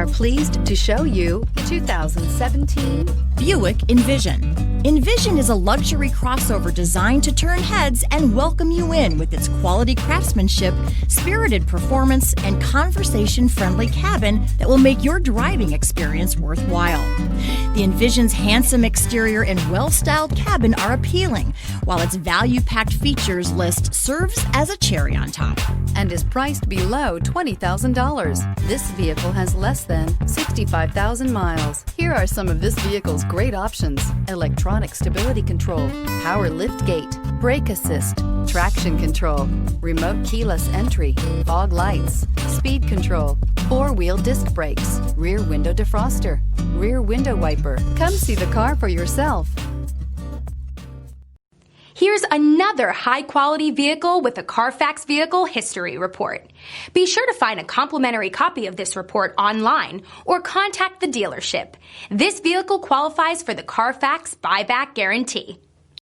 are pleased to show you the 2017 Buick Envision. Envision is a luxury crossover designed to turn heads and welcome you in with its quality craftsmanship, spirited performance, and conversation-friendly cabin that will make your driving experience worthwhile. The Envision's handsome exterior and well-styled cabin are appealing, while its value-packed features list serves as a cherry on top. and is priced below $20,000. This vehicle has less than 65,000 miles. Here are some of this vehicle's great options: electronic stability control, power lift gate, brake assist, traction control, remote keyless entry, fog lights, speed control, four-wheel disc brakes, rear window defroster, rear window wiper. Come see the car for yourself. Here's another high-quality vehicle with a Carfax Vehicle History Report. Be sure to find a complimentary copy of this report online or contact the dealership. This vehicle qualifies for the Carfax Buyback Guarantee.